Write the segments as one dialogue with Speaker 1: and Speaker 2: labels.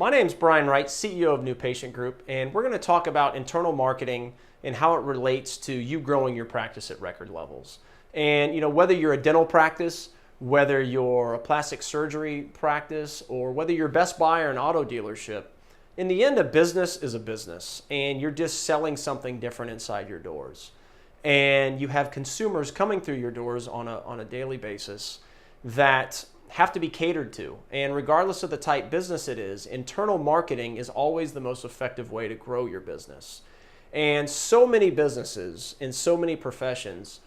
Speaker 1: My name's Brian Wright, CEO of New Patient Group, and we're going to talk about internal marketing and how it relates to you growing your practice at record levels. And whether you're a dental practice, whether you're a plastic surgery practice, or whether you're Best Buy or an auto dealership, in the end, a business is a business, and you're just selling something different inside your doors. And you have consumers coming through your doors on a daily basis that have to be catered to. And regardless of the type business it is, internal marketing is always the most effective way to grow your business. And so many businesses in so many professions,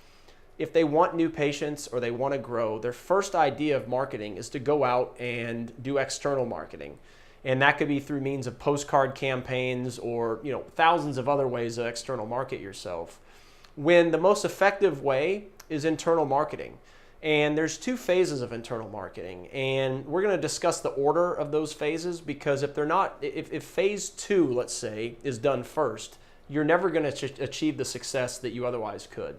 Speaker 1: if they want new patients or they want to grow, their first idea of marketing is to go out and do external marketing. And that could be through means of postcard campaigns or thousands of other ways to external market yourself, when the most effective way is internal marketing. And there's two phases of internal marketing, and we're going to discuss the order of those phases, because if phase 2, let's say, is done first, you're never going to achieve the success that you otherwise could.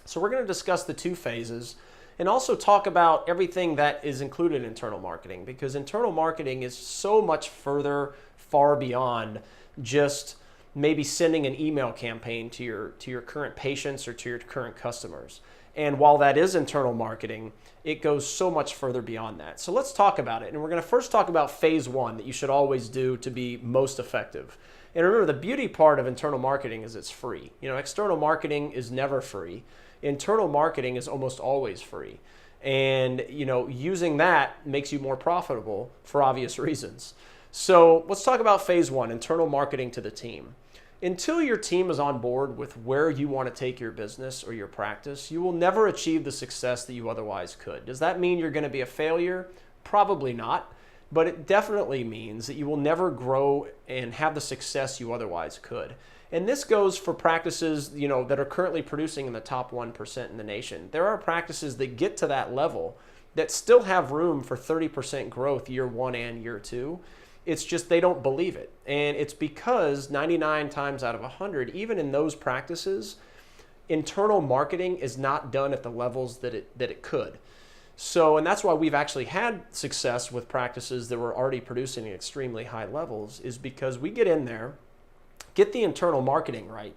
Speaker 1: So we're going to discuss the two phases and also talk about everything that is included in internal marketing, because internal marketing is so much far beyond just maybe sending an email campaign to your current patients or to your current customers. And while that is internal marketing, it goes so much further beyond that. So let's talk about it. And we're going to first talk about phase 1 that you should always do to be most effective. And remember, the beauty part of internal marketing is it's free. External marketing is never free. Internal marketing is almost always free. And using that makes you more profitable for obvious reasons. So let's talk about phase 1, internal marketing to the team. Until your team is on board with where you want to take your business or your practice, you will never achieve the success that you otherwise could. Does that mean you're going to be a failure? Probably not, but it definitely means that you will never grow and have the success you otherwise could. And this goes for practices, that are currently producing in the top 1% in the nation. There are practices that get to that level that still have room for 30% growth year 1 and year 2. It's just they don't believe it. And it's because 99 times out of 100, even in those practices, internal marketing is not done at the levels that it could. So, and that's why we've actually had success with practices that were already producing at extremely high levels, is because we get in there, get the internal marketing right.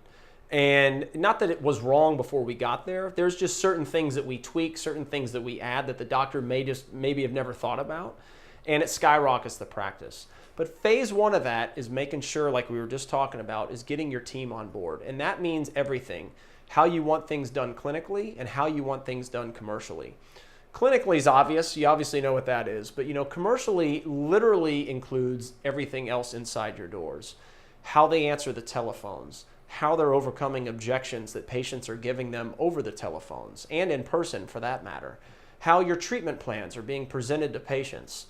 Speaker 1: And not that it was wrong before we got there. There's just certain things that we tweak, certain things that we add that the doctor maybe have never thought about. And it skyrockets the practice. But phase 1 of that is making sure, like we were just talking about, is getting your team on board. And that means everything. How you want things done clinically and how you want things done commercially. Clinically is obvious. You obviously know what that is. But commercially literally includes everything else inside your doors. How they answer the telephones. How they're overcoming objections that patients are giving them over the telephones and in person for that matter. How your treatment plans are being presented to patients.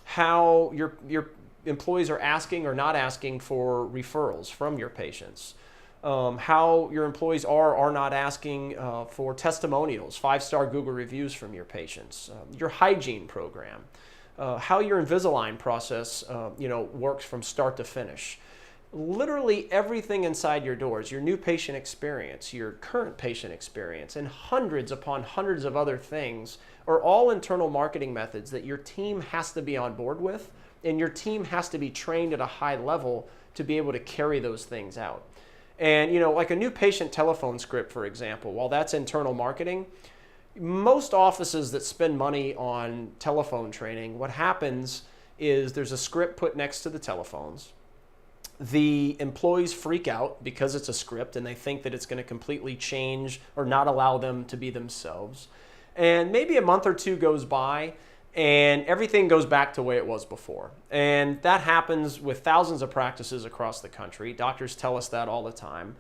Speaker 1: How your employees are asking or not asking for referrals from your patients. How your employees are not asking for testimonials, 5-star Google reviews from your patients. Your hygiene program. How your Invisalign process works from start to finish. Literally everything inside your doors, your new patient experience, your current patient experience, and hundreds upon hundreds of other things are all internal marketing methods that your team has to be on board with, and your team has to be trained at a high level to be able to carry those things out. And like a new patient telephone script, for example, while that's internal marketing, most offices that spend money on telephone training, what happens is there's a script put next to the telephones. The employees freak out because it's a script and they think that it's going to completely change or not allow them to be themselves. And maybe a month or two goes by and everything goes back to the way it was before. And that happens with thousands of practices across the country. Doctors tell us that all the time.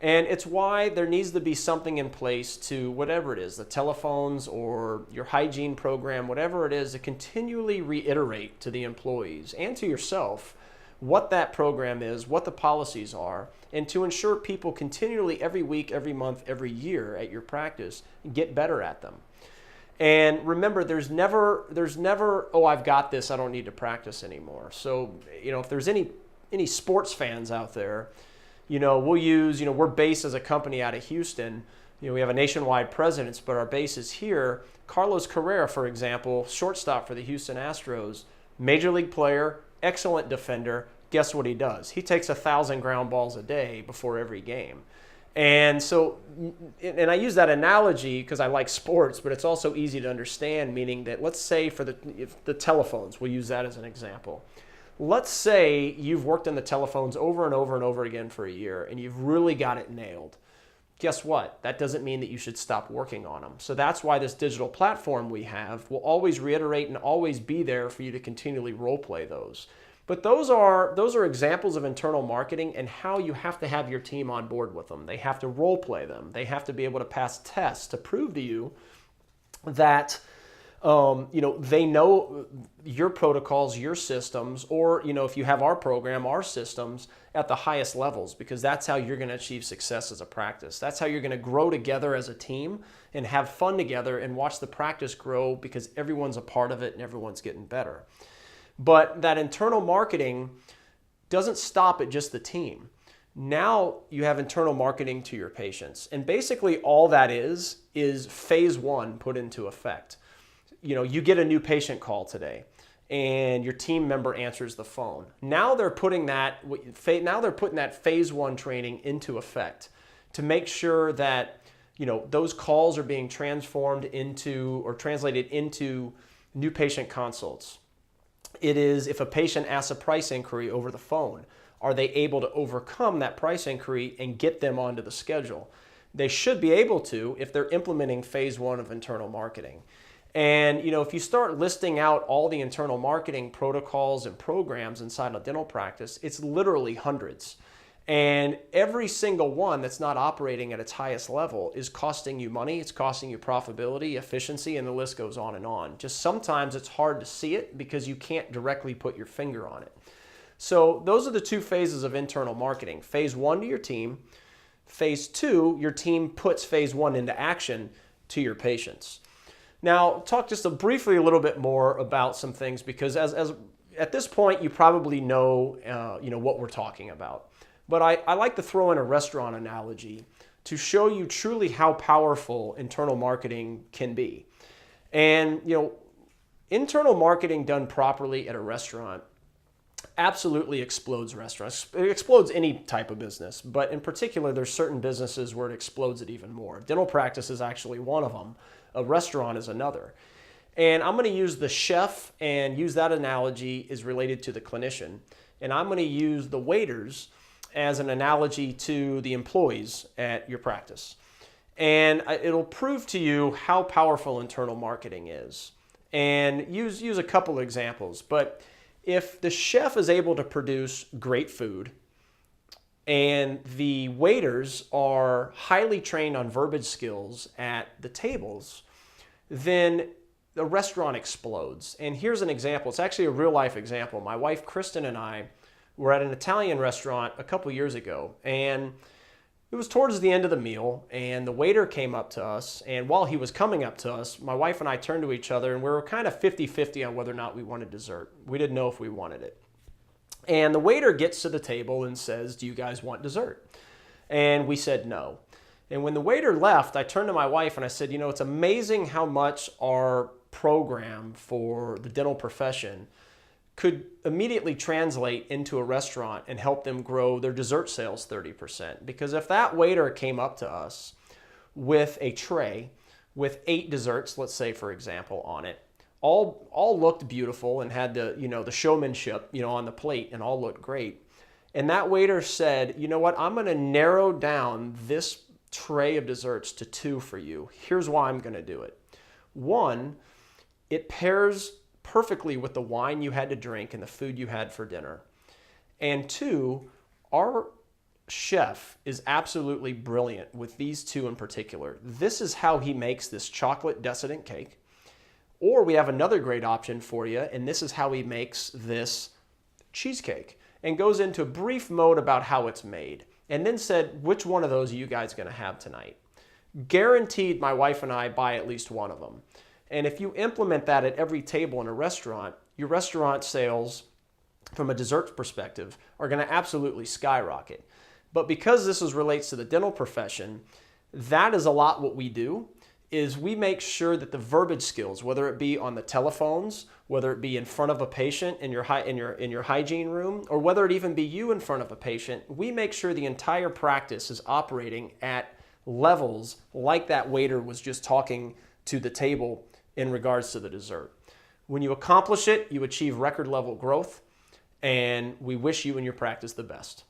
Speaker 1: And it's why there needs to be something in place to whatever it is, the telephones or your hygiene program, whatever it is, to continually reiterate to the employees and to yourself what that program is, what the policies are, and to ensure people continually every week, every month, every year at your practice get better at them. And remember, there's never, oh, I've got this, I don't need to practice anymore. So, if there's any sports fans out there, we'll use, we're based as a company out of Houston. We have a nationwide presence, but our base is here. Carlos Correa, for example, shortstop for the Houston Astros, major league player, excellent defender. Guess what he does? He takes 1,000 ground balls a day before every game. And so, and I use that analogy because I like sports, but it's also easy to understand, meaning that let's say for the telephones, we'll use that as an example. Let's say you've worked on the telephones over and over and over again for a year and you've really got it nailed. Guess what? That doesn't mean that you should stop working on them. So that's why this digital platform we have will always reiterate and always be there for you to continually role play those. But those are examples of internal marketing and how you have to have your team on board with them. They have to role play them. They have to be able to pass tests to prove to you that they know your protocols, your systems, or if you have our program, our systems at the highest levels, because that's how you're going to achieve success as a practice. That's how you're going to grow together as a team and have fun together and watch the practice grow because everyone's a part of it and everyone's getting better. But that internal marketing doesn't stop at just the team. Now you have internal marketing to your patients. And basically all that is phase one put into effect. You get a new patient call today and your team member answers the phone. Now they're putting that phase one training into effect to make sure that those calls are being transformed into or translated into new patient consults. It is if a patient asks a price inquiry over the phone, are they able to overcome that price inquiry and get them onto the schedule? They should be able to if they're implementing phase one of internal marketing. And if you start listing out all the internal marketing protocols and programs inside a dental practice, it's literally hundreds. And every single one that's not operating at its highest level is costing you money, it's costing you profitability, efficiency, and the list goes on and on. Just sometimes it's hard to see it because you can't directly put your finger on it. So those are the two phases of internal marketing. Phase one to your team. Phase two, your team puts phase one into action to your patients. Now, talk just briefly a little bit more about some things because as at this point you probably know what we're talking about. But I like to throw in a restaurant analogy to show you truly how powerful internal marketing can be. And internal marketing done properly at a restaurant absolutely explodes restaurants. It explodes any type of business, but in particular there's certain businesses where it explodes it even more. Dental practice is actually one of them. A restaurant is another. And I'm going to use the chef and use that analogy is related to the clinician. And I'm going to use the waiters as an analogy to the employees at your practice. And it'll prove to you how powerful internal marketing is. And use a couple of examples. But if the chef is able to produce great food and the waiters are highly trained on verbiage skills at the tables, then the restaurant explodes. And here's an example. It's actually a real life example. My wife, Kristen, and I were at an Italian restaurant a couple years ago, and it was towards the end of the meal, and the waiter came up to us, and while he was coming up to us, my wife and I turned to each other, and we were kind of 50-50 on whether or not we wanted dessert. We didn't know if we wanted it. And the waiter gets to the table and says, "Do you guys want dessert?" And we said no. And when the waiter left, I turned to my wife and I said, it's amazing how much our program for the dental profession could immediately translate into a restaurant and help them grow their dessert sales 30%. Because if that waiter came up to us with a tray with 8 desserts, let's say for example, on it, all looked beautiful and had the showmanship on the plate and all looked great. And that waiter said, "You know what? I'm going to narrow down this tray of desserts to 2 for you. Here's why I'm going to do it. 1, it pairs perfectly with the wine you had to drink and the food you had for dinner. And 2, our chef is absolutely brilliant with these 2 in particular. This is how he makes this chocolate decadent cake. Or we have another great option for you, and this is how he makes this cheesecake." And goes into a brief mode about how it's made. And then said, "Which one of those are you guys going to have tonight?" Guaranteed my wife and I buy at least one of them. And if you implement that at every table in a restaurant, your restaurant sales from a dessert perspective are going to absolutely skyrocket. But because this relates to the dental profession, that is a lot what we do is we make sure that the verbiage skills, whether it be on the telephones, whether it be in front of a patient in your hygiene room, or whether it even be you in front of a patient, we make sure the entire practice is operating at levels like that waiter was just talking to the table in regards to the dessert. When you accomplish it, you achieve record level growth, and we wish you and your practice the best.